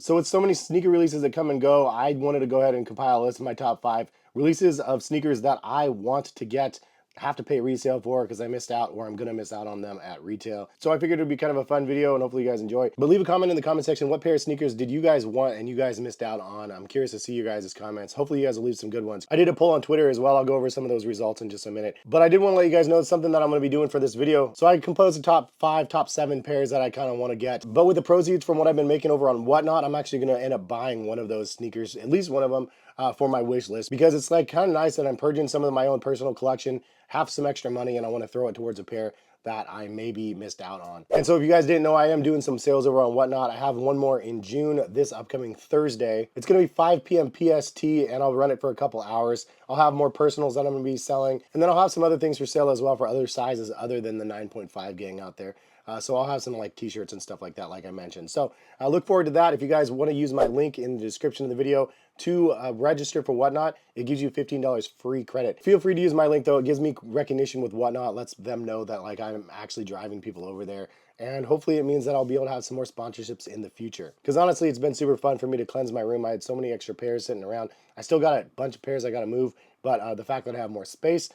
So with so many sneaker releases that come and go, I wanted to go ahead and compile a list of my top 5 releases of sneakers that I want to get, have to pay resale for because I missed out or I'm going to miss out on them at retail. So I figured it would be kind of a fun video and hopefully you guys enjoy. But leave a comment in the comment section. What pair of sneakers did you guys want and you guys missed out on? I'm curious to see your guys' comments. Hopefully you guys will leave some good ones. I did a poll on Twitter as well. I'll go over some of those results in just a minute. But I did want to let you guys know something that I'm going to be doing for this video. So I composed a top 5, top 7 pairs that I kind of want to get. But with the proceeds from what I've been making over on Whatnot, I'm actually going to end up buying one of those sneakers, at least one of them, for my wish list, because it's like kind of nice that I'm purging some of my own personal collection, have some extra money, and I want to throw it towards a pair that I maybe missed out on. And so if you guys didn't know, I am doing some sales over on Whatnot. I have one more in June, this upcoming Thursday. It's going to be 5 p.m. PST, and I'll run it for a couple hours. I'll have more personals that I'm going to be selling, and then I'll have some other things for sale as well for other sizes other than the 9.5 gang out there. So I'll have some like t-shirts and stuff like that, like I mentioned. So I look forward to that. If you guys want to use my link in the description of the video to register for Whatnot, it gives you $15 free credit. Feel free to use my link though. It gives me recognition with Whatnot, lets them know that like I'm actually driving people over there. And hopefully it means that I'll be able to have some more sponsorships in the future. Because honestly, it's been super fun for me to cleanse my room. I had so many extra pairs sitting around. I still got a bunch of pairs I got to move, but the fact that I have more space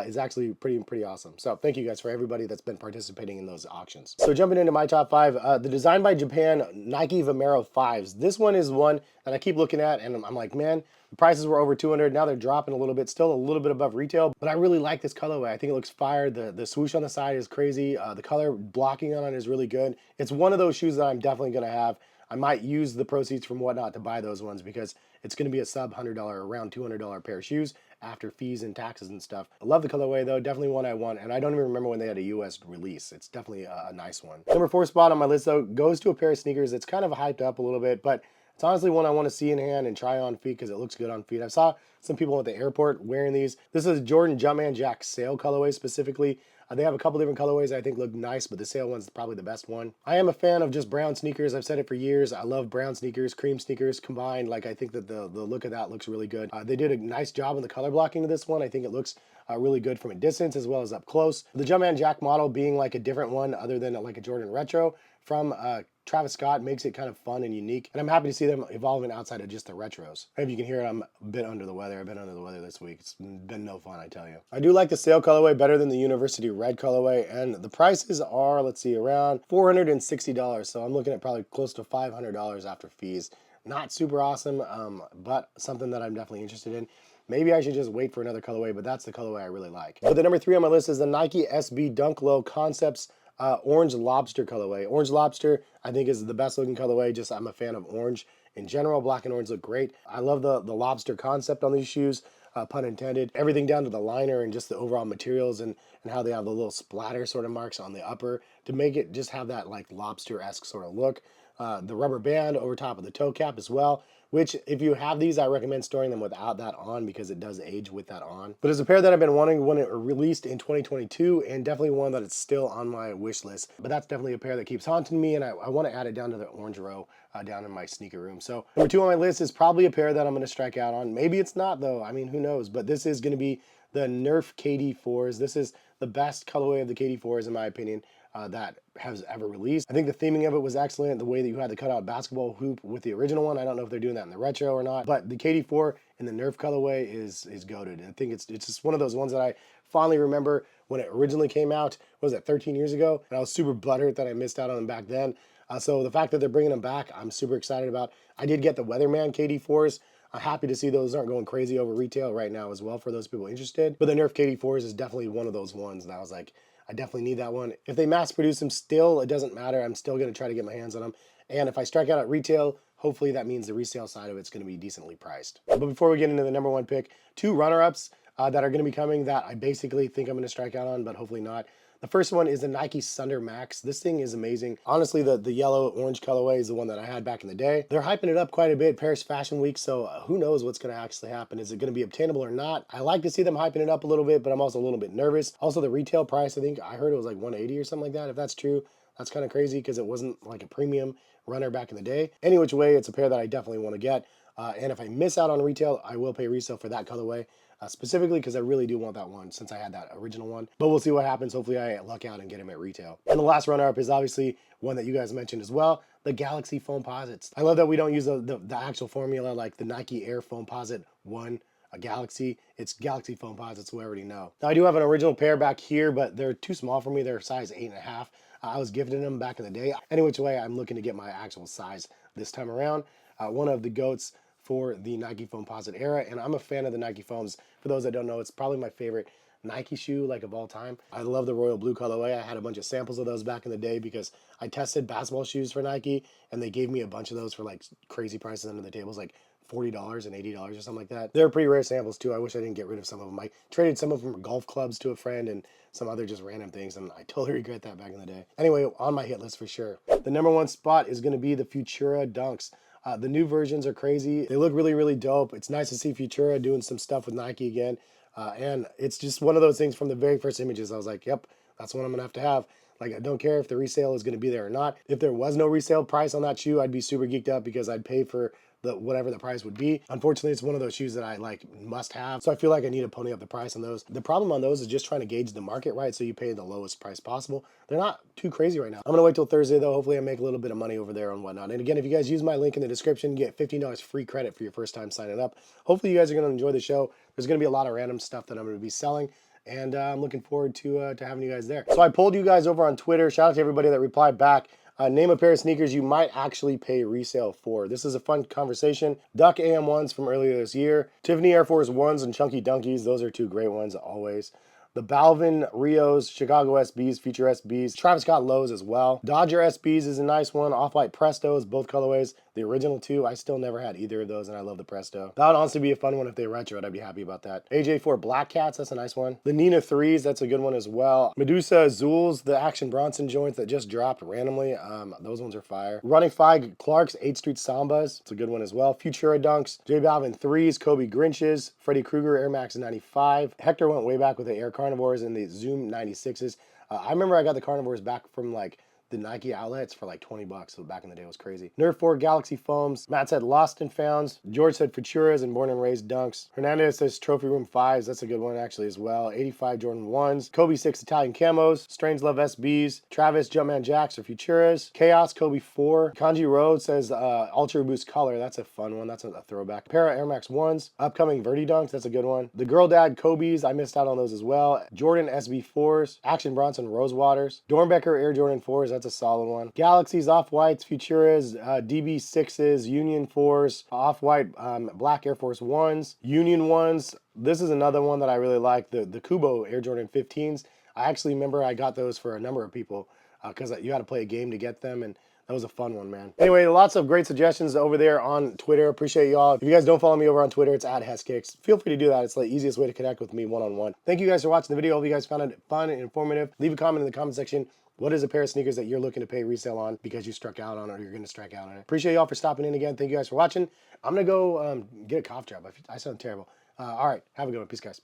is actually pretty awesome. So thank you guys for everybody that's been participating in those auctions. So jumping into my top 5, the Design by Japan Nike Vomero 5s. This one is one that I keep looking at and I'm like, man, the prices were over 200. Now they're dropping a little bit, still a little bit above retail, but I really like this colorway. I think it looks fire. The swoosh on the side is crazy. The color blocking on it is really good. It's one of those shoes that I'm definitely going to have. I might use the proceeds from Whatnot to buy those ones because it's going to be a sub $100, around $200 pair of shoes after fees and taxes and stuff. I love the colorway though, definitely one I want, and I don't even remember when they had a US release. It's definitely a nice one. Number 4 spot on my list though goes to a pair of sneakers that's kind of hyped up a little bit, but it's honestly one I want to see in hand and try on feet because it looks good on feet. I saw some people at the airport wearing these. This is Jordan Jumpman Jack Sale colorway specifically. They have a couple different colorways I think look nice, but the sale one's probably the best one. I am a fan of just brown sneakers. I've said it for years. I love brown sneakers, cream sneakers combined. Like I think that the look of that looks really good. They did a nice job on the color blocking of this one. I think it looks really good from a distance as well as up close. The Jumpman Jack model being like a different one other than like a Jordan Retro from Travis Scott makes it kind of fun and unique. And I'm happy to see them evolving outside of just the retros. If you can hear it, I'm a bit under the weather. I've been under the weather this week. It's been no fun, I tell you. I do like the sale colorway better than the University Red colorway. And the prices are, let's see, around $460. So I'm looking at probably close to $500 after fees. Not super awesome, but something that I'm definitely interested in. Maybe I should just wait for another colorway, but that's the colorway I really like. But the number 3 on my list is the Nike SB Dunk Low Concepts Orange Lobster colorway. Orange Lobster, I think, is the best looking colorway. Just I'm a fan of orange in general. Black and orange look great. I love the lobster concept on these shoes, pun intended. Everything down to the liner and just the overall materials and how they have the little splatter sort of marks on the upper to make it just have that like lobster-esque sort of look. The rubber band over top of the toe cap as well, which if you have these, I recommend storing them without that on because it does age with that on. But it's a pair that I've been wanting when it released in 2022 and definitely one that it's still on my wish list. But that's definitely a pair that keeps haunting me and I want to add it down to the orange row down in my sneaker room. So number 2 on my list is probably a pair that I'm going to strike out on. Maybe it's not though. I mean, who knows? But this is going to be the Nerf KD4s. This is the best colorway of the KD4s in my opinion. That has ever released. I think the theming of it was excellent. The way that you had the cutout basketball hoop with the original one. I don't know if they're doing that in the retro or not, but the KD4 in the Nerf colorway is goated. And I think it's just one of those ones that I fondly remember when it originally came out. What was that, 13 years ago? And I was super butthurt that I missed out on them back then. So the fact that they're bringing them back, I'm super excited about. I did get the Weatherman KD4s. I'm happy to see those aren't going crazy over retail right now as well for those people interested. But the Nerf KD4s is definitely one of those ones. And I was like, I definitely need that one. If they mass produce them still, it doesn't matter. I'm still going to try to get my hands on them. And if I strike out at retail, hopefully that means the resale side of it's going to be decently priced. But before we get into the number 1 pick, 2 runner-ups that are going to be coming that I basically think I'm going to strike out on, but hopefully not. The first one is the Nike Thunder Max. This thing is amazing. Honestly, the yellow orange colorway is the one that I had back in the day. They're hyping it up quite a bit, Paris Fashion Week, so who knows what's going to actually happen. Is it going to be obtainable or not? I like to see them hyping it up a little bit, but I'm also a little bit nervous. Also, the retail price, I think I heard it was like 180 or something like that. If that's true, that's kind of crazy because it wasn't like a premium runner back in the day. Any which way, it's a pair that I definitely want to get. And if I miss out on retail, I will pay resale for that colorway. Specifically because I really do want that one since I had that original one. But we'll see what happens. Hopefully I luck out and get him at retail. And the last runner-up is obviously one that you guys mentioned as well, the Galaxy Foamposites. I love that we don't use the actual formula like the Nike Air Foamposite 1, a Galaxy. It's Galaxy Foamposites, we already know. Now I do have an original pair back here, but they're too small for me. They're size 8.5. I was gifting them back in the day. Any which way, I'm looking to get my actual size this time around. One of the GOATs for the Nike Foamposite era, and I'm a fan of the Nike Foams. For those that don't know, it's probably my favorite Nike shoe like of all time. I love the royal blue colorway. I had a bunch of samples of those back in the day because I tested basketball shoes for Nike, and they gave me a bunch of those for like crazy prices under the tables, like $40 and $80 or something like that. They're pretty rare samples too. I wish I didn't get rid of some of them. I traded some of them for golf clubs to a friend and some other just random things, and I totally regret that back in the day. Anyway, on my hit list for sure. The number one spot is going to be the Futura Dunks. The new versions are crazy. They look really, really dope. It's nice to see Futura doing some stuff with Nike again. And it's just one of those things from the very first images. I was like, yep, that's what I'm going to have. Like, I don't care if the resale is going to be there or not. If there was no resale price on that shoe, I'd be super geeked up because I'd pay for whatever the price would be. Unfortunately, it's one of those shoes that I like must have. So I feel like I need to pony up the price on those. The problem on those is just trying to gauge the market, right? So you pay the lowest price possible. They're not too crazy right now. I'm gonna wait till Thursday though. Hopefully I make a little bit of money over there and whatnot. And again, if you guys use my link in the description, you get $15 free credit for your first time signing up. Hopefully you guys are gonna enjoy the show. There's gonna be a lot of random stuff that I'm gonna be selling, and I'm looking forward to having you guys there. So I polled you guys over on Twitter. Shout out to everybody that replied back. Name a pair of sneakers you might actually pay resale for. This is a fun conversation. Duck AM1s from earlier this year. Tiffany Air Force 1s and Chunky Dunkies. Those are two great ones always. The Balvin Rios, Chicago SBs, Future SBs, Travis Scott Lows as well. Dodger SBs is a nice one. Off-White Prestos, both colorways. The original two, I still never had either of those, and I love the Presto. That would honestly be a fun one if they retroed. I'd be happy about that. AJ4 Black Cats, that's a nice one. The Nina 3s, that's a good one as well. Medusa Azules, the Action Bronson joints that just dropped randomly. Those ones are fire. Running Five Clark's 8th Street Sambas, it's a good one as well. Futura Dunks, J Balvin 3s, Kobe Grinches, Freddy Krueger Air Max 95. Hector went way back with the Air Carnivores and the Zoom 96s. I remember I got the Carnivores back from like the Nike outlets for like 20 bucks. So back in the day it was crazy. Nerf 4 Galaxy Foams. Matt said Lost and Founds. George said Futuras and Born and Raised Dunks. Hernandez says Trophy Room 5s. That's a good one actually as well. 85 Jordan 1s. Kobe 6 Italian Camos. Strange Love SBs. Travis Jumpman Jacks or Futuras. Chaos Kobe 4. Kanji Road says Ultra Boost Color. That's a fun one. That's a throwback. Para Air Max 1s. Upcoming Verdi Dunks. That's a good one. The Girl Dad Kobe's. I missed out on those as well. Jordan SB 4s. Action Bronson Rose Waters. Dornbecker Air Jordan 4s. That's a solid one. Galaxies, Off-Whites, Futuras, DB6s, Union 4s, Off-White Black Air Force 1s, Union 1s. This is another one that I really like, the Kubo Air Jordan 15s. I actually remember I got those for a number of people because you had to play a game to get them, and that was a fun one, man. Anyway, lots of great suggestions over there on Twitter. Appreciate y'all. If you guys don't follow me over on Twitter, it's at heskicks. Feel free to do that. It's the easiest way to connect with me one-on-one. Thank you guys for watching the video. Hope you guys found it fun and informative. Leave a comment in the comment section. What is a pair of sneakers that you're looking to pay resale on because you struck out on it or you're going to strike out on it? Appreciate y'all for stopping in again. Thank you guys for watching. I'm going to go get a cough drop. I sound terrible. All right. Have a good one. Peace, guys.